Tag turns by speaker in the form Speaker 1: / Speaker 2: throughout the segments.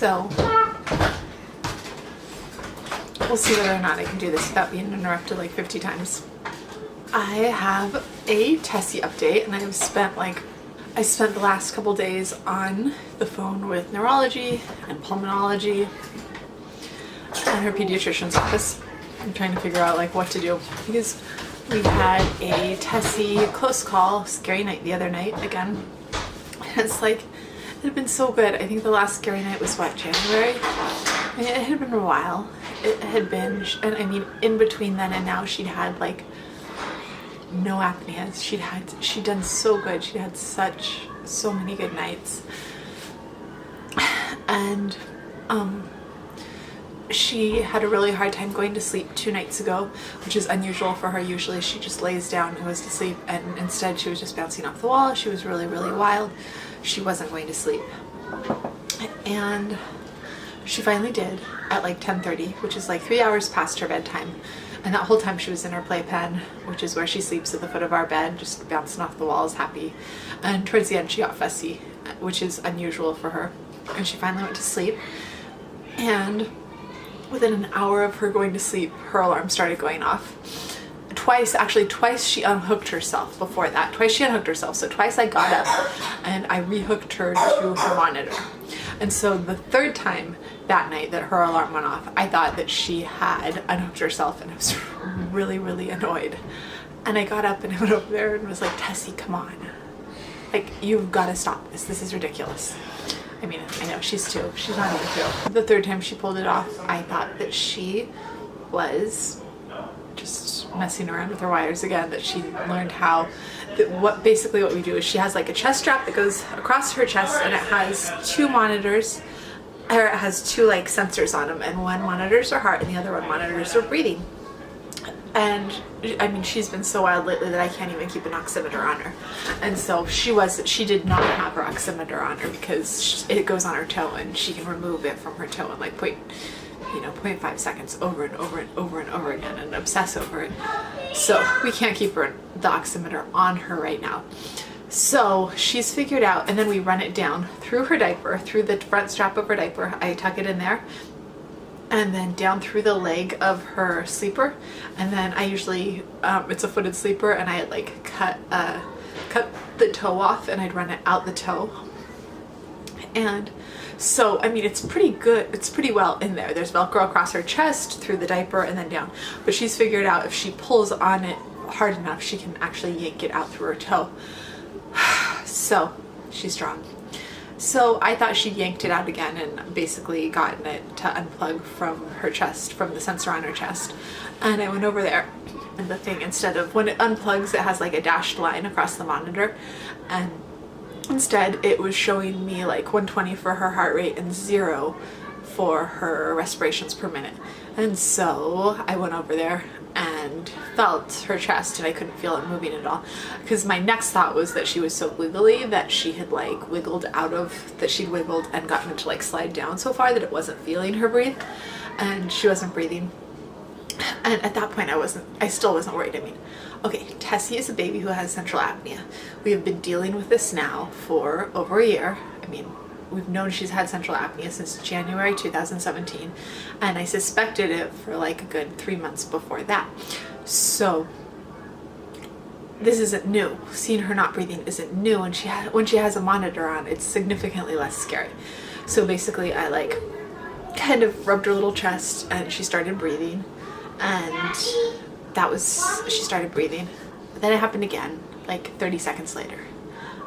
Speaker 1: So we'll see whether or not I can do this without being interrupted like 50 times. I have a Tessie update, and I spent the last couple days on the phone with neurology and pulmonology and her pediatrician's office. I'm trying to figure out like what to do, because we had a Tessie close call, scary night the other night again. And it's like, it had been so good. I think the last scary night was what, January? I mean, it had been a while. It had been, and I mean, in between then and now, she'd had like no apneas. She'd done so good. She'd had so many good nights. And she had a really hard time going to sleep 2 nights ago, which is unusual for her. Usually she just lays down and goes to sleep, and instead she was just bouncing off the wall. She was really, really wild. She wasn't going to sleep. And she finally did at like 10:30, which is like 3 hours past her bedtime. And that whole time she was in her playpen, which is where she sleeps at the foot of our bed, just bouncing off the walls, happy. And towards the end she got fussy, which is unusual for her. And she finally went to sleep. And within an hour of her going to sleep, her alarm started going off. Twice she unhooked herself before that. Twice she unhooked herself. So twice I got up and I rehooked her to her monitor. And so the third time that night that her alarm went off, I thought that she had unhooked herself, and I was really, really annoyed. And I got up and I went over there and was like, Tessie, come on. Like, you've got to stop this. This is ridiculous. I mean, I know, she's 2. She's not even 2. The third time she pulled it off, I thought that she was just messing around with her wires again, that she learned how, basically what we do is she has like a chest strap that goes across her chest, and it has 2 monitors, or it has 2 like sensors on them, and one monitors her heart and the other one monitors her breathing. And I mean, she's been so wild lately that I can't even keep an oximeter on her. And so she did not have her oximeter on her, because it goes on her toe and she can remove it from her toe in like 0.5 seconds over and over and over and over again, and obsess over it. So we can't keep the oximeter on her right now. So she's figured out, and then we run it down through her diaper, through the front strap of her diaper. I tuck it in there, and then down through the leg of her sleeper. And then I usually, it's a footed sleeper, and I like cut the toe off, and I'd run it out the toe. And so, I mean, it's pretty good. It's pretty well in there. There's Velcro across her chest, through the diaper, and then down. But she's figured out if she pulls on it hard enough, she can actually yank it out through her toe. So she's strong. So I thought she yanked it out again and basically gotten it to unplug from her chest, from the sensor on her chest. And I went over there, and the thing, instead of, when it unplugs, it has like a dashed line across the monitor, and instead it was showing me like 120 for her heart rate and 0 for her respirations per minute. And so I went over there and felt her chest, and I couldn't feel it moving at all, because my next thought was that she was so wiggly that she had like wiggled she'd wiggled and gotten it to like slide down so far that it wasn't feeling her breathe, and she wasn't breathing. And at that point I still wasn't worried. I mean, okay, Tessie is a baby who has central apnea. We have been dealing with this now for over a year. I mean, we've known she's had central apnea since January 2017, and I suspected it for like a good 3 months before that. So this isn't new. Seeing her not breathing isn't new, and when she has a monitor on, it's significantly less scary. So basically I like kind of rubbed her little chest, and she started breathing, and she started breathing. Then it happened again, like 30 seconds later,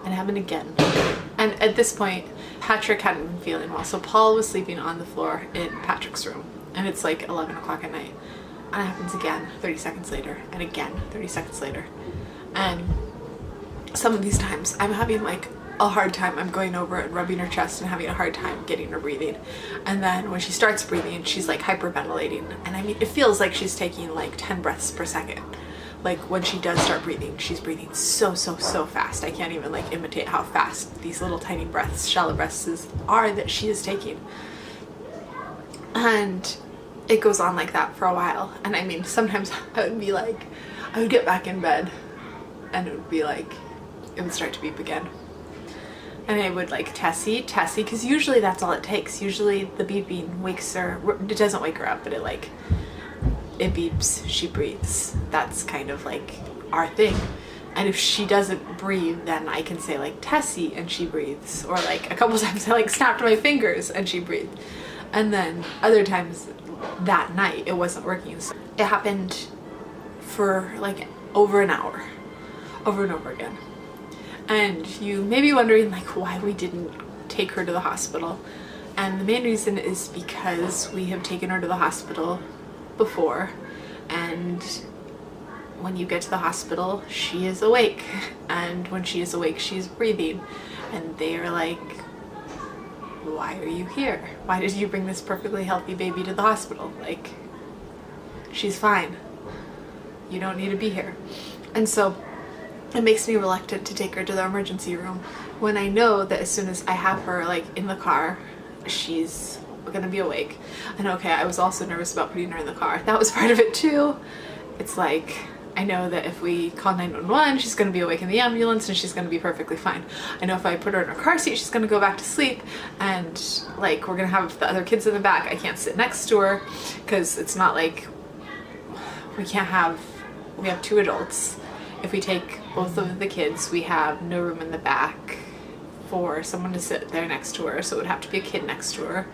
Speaker 1: and it happened again. And at this point, Patrick hadn't been feeling well, so Paul was sleeping on the floor in Patrick's room, and it's like 11 o'clock at night. And it happens again 30 seconds later, and again 30 seconds later. And some of these times I'm having like a hard time. I'm going over and rubbing her chest and having a hard time getting her breathing. And then when she starts breathing, she's like hyperventilating. And I mean, it feels like she's taking like 10 breaths per second. Like when she does start breathing, she's breathing so fast. I can't even like imitate how fast these little tiny breaths, shallow breaths are that she is taking. And it goes on like that for a while. And I mean, sometimes I would get back in bed and it would be like, it would start to beep again. And I would like, Tessie, because usually that's all it takes. Usually the beeping wakes her, it doesn't wake her up, but it beeps, she breathes. That's kind of like our thing. And if she doesn't breathe, then I can say like, Tessie, and she breathes. Or like a couple times I like snapped my fingers and she breathed. And then other times that night it wasn't working. So it happened for like over an hour, over and over again. And you may be wondering like why we didn't take her to the hospital. And the main reason is because we have taken her to the hospital before, and when you get to the hospital, she is awake. And when she is awake, she's breathing. And they are like, why are you here? Why did you bring this perfectly healthy baby to the hospital? Like, she's fine. You don't need to be here. And so it makes me reluctant to take her to the emergency room when I know that as soon as I have her like in the car, she's gonna be awake. And okay, I was also nervous about putting her in the car. That was part of it too. It's like, I know that if we call 911, she's gonna be awake in the ambulance and she's gonna be perfectly fine. I know if I put her in her car seat, she's gonna go back to sleep, and like we're gonna have the other kids in the back. I can't sit next to her because it's not like we have 2 adults. If we take both of the kids, we have no room in the back for someone to sit there next to her, so it would have to be a kid next to her.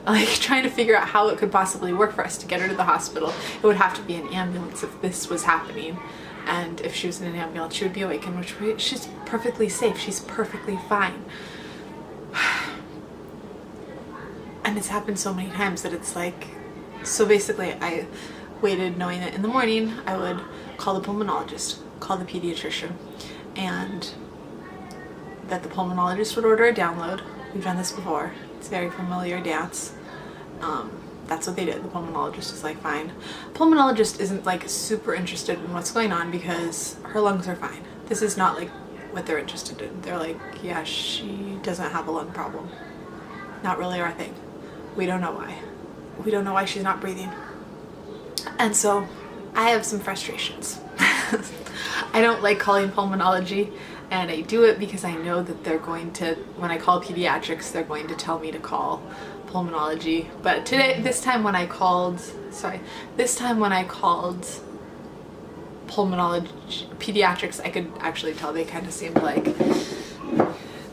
Speaker 1: Like trying to figure out how it could possibly work for us to get her to the hospital. It would have to be an ambulance if this was happening, and if she was in an ambulance she would be awake, in which she's perfectly safe, she's perfectly fine. And it's happened so many times that it's like, so basically I waited knowing that in the morning I would call the pulmonologist, call the pediatrician, and that the pulmonologist would order a download. We've done this before. It's very familiar dance. That's what they did. The pulmonologist is like, fine. Pulmonologist isn't like super interested in what's going on because her lungs are fine. This is not like what they're interested in. They're like, yeah, she doesn't have a lung problem. Not really our thing. We don't know why. We don't know why she's not breathing. And so I have some frustrations. I don't like calling pulmonology, and I do it because I know that they're going to, when I call pediatrics, they're going to tell me to call pulmonology. But this time when I called pulmonology, pediatrics, I could actually tell they kind of seemed like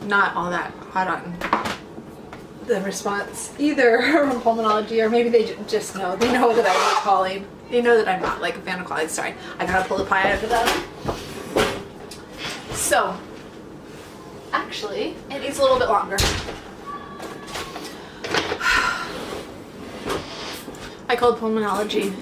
Speaker 1: not all that hot on the response either from pulmonology, or maybe they just know. They know that I'm calling. They know that I'm not like a fan of calling. Sorry, I gotta pull the pie out of the oven. So, actually, it needs a little bit longer. I called pulmonology.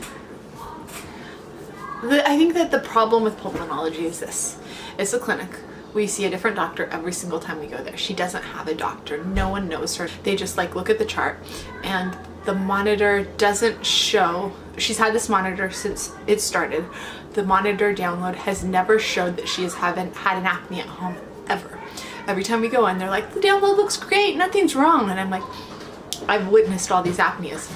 Speaker 1: I think that the problem with pulmonology is this. It's a clinic. We see a different doctor every single time we go there. She doesn't have a doctor. No one knows her. They just like look at the chart, and the monitor doesn't show. She's had this monitor since it started. The monitor download has never showed that she haven't had an apnea at home ever. Every time we go in, they're like, the download looks great, nothing's wrong. And I'm like, I've witnessed all these apneas.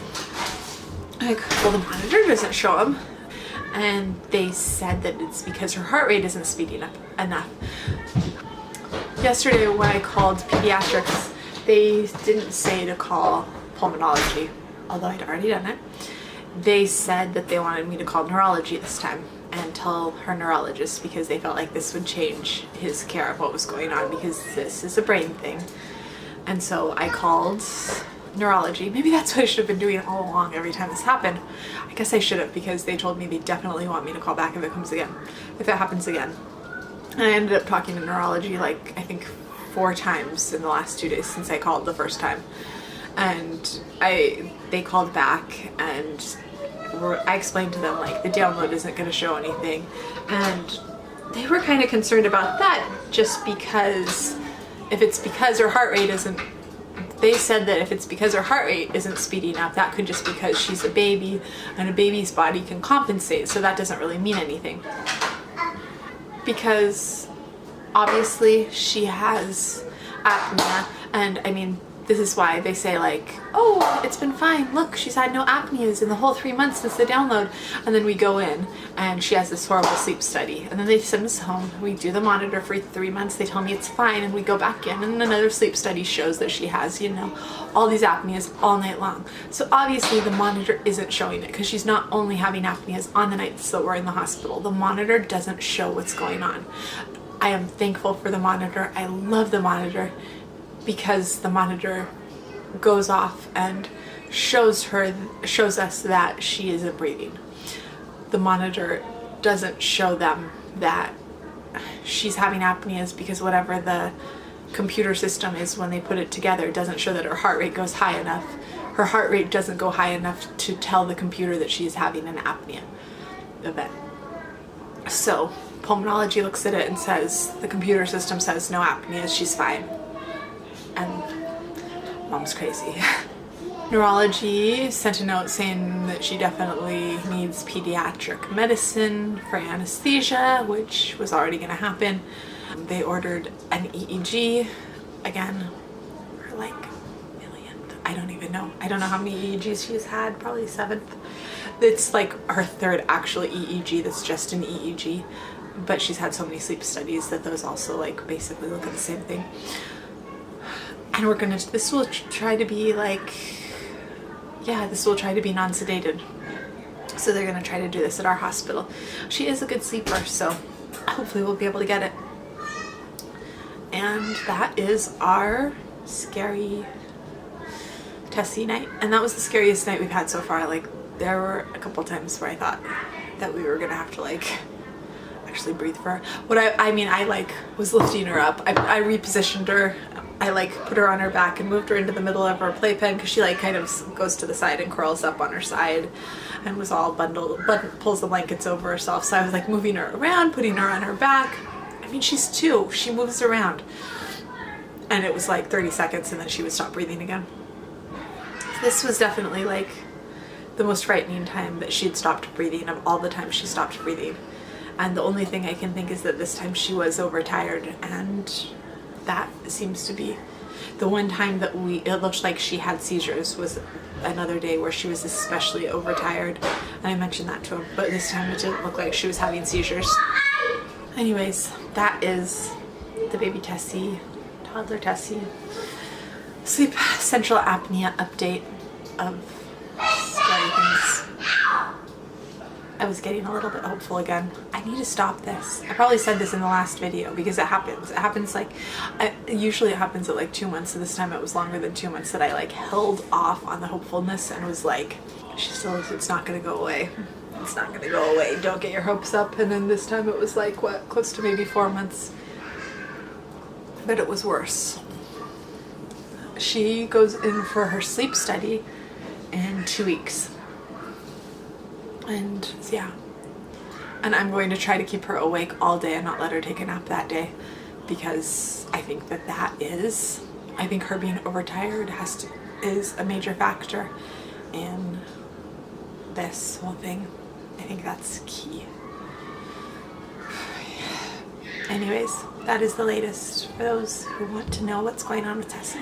Speaker 1: I'm like, well, the monitor doesn't show them. And they said that it's because her heart rate isn't speeding up enough. Yesterday when I called pediatrics, they didn't say to call pulmonology, although I'd already done it. They said that they wanted me to call neurology this time and tell her neurologist, because they felt like this would change his care of what was going on, because this is a brain thing. And so I called neurology. Maybe that's what I should have been doing all along every time this happened. I guess I should have, because they told me they definitely want me to call back if it happens again. And I ended up talking to neurology like I think 4 times in the last 2 days since I called the first time. And they called back, and I explained to them like the download isn't going to show anything, and they were kind of concerned about that, just because if it's because her heart rate isn't, they said that if it's because her heart rate isn't speeding up, that could just be because she's a baby and a baby's body can compensate, so that doesn't really mean anything. Because obviously she has apnea, and I mean, this is why they say like, oh, it's been fine. Look, she's had no apneas in the whole 3 months since the download. And then we go in and she has this horrible sleep study. And then they send us home. We do the monitor for 3 months. They tell me it's fine. And we go back in and another sleep study shows that she has, you know, all these apneas all night long. So obviously the monitor isn't showing it because she's not only having apneas on the nights that we're in the hospital. The monitor doesn't show what's going on. I am thankful for the monitor. I love the monitor, because the monitor goes off and shows us that she isn't breathing. The monitor doesn't show them that she's having apneas, because whatever the computer system is when they put it together, it doesn't show that her heart rate goes high enough. Her heart rate doesn't go high enough to tell the computer that she's having an apnea event. So pulmonology looks at it and says, the computer system says no apneas, she's fine. And mom's crazy. Neurology sent a note saying that she definitely needs pediatric medicine for anesthesia, which was already going to happen. They ordered an EEG, again, for like millionth. I don't even know. I don't know how many EEGs she's had, probably 7th. It's like her 3rd actual EEG that's just an EEG, but she's had so many sleep studies that those also like basically look at the same thing. And we're gonna, this will try to be like, yeah, this will try to be non-sedated. So they're gonna try to do this at our hospital. She is a good sleeper, so hopefully we'll be able to get it. And that is our scary Tessie night. And that was the scariest night we've had so far. Like, there were a couple times where I thought that we were gonna have to like actually breathe for her. What I mean, I like was lifting her up. I repositioned her. I like put her on her back and moved her into the middle of her playpen, because she like kind of goes to the side and curls up on her side and was all bundled, but pulls the blankets over herself. So I was like moving her around, putting her on her back. I mean, she's 2, she moves around. And it was like 30 seconds and then she would stop breathing again. This was definitely like the most frightening time that she had stopped breathing of all the times she stopped breathing. And the only thing I can think is that this time she was overtired, and that seems to be the one time that it looked like she had seizures was another day where she was especially overtired, and I mentioned that to him, but this time it didn't look like she was having seizures. Anyways, that is the baby Tessie, toddler Tessie, sleep central apnea update of scary things. I was getting a little bit hopeful again. I need to stop this. I probably said this in the last video because it happens. It happens like, usually it happens at like 2 months. So this time it was longer than 2 months that I like held off on the hopefulness and was like, it's not gonna go away. It's not gonna go away. Don't get your hopes up. And then this time it was like, what, close to maybe 4 months. But it was worse. She goes in for her sleep study in 2 weeks. And yeah, and I'm going to try to keep her awake all day and not let her take a nap that day, because I think I think her being overtired is a major factor in this whole thing. I think that's key. Anyways, that is the latest for those who want to know what's going on with Tessie.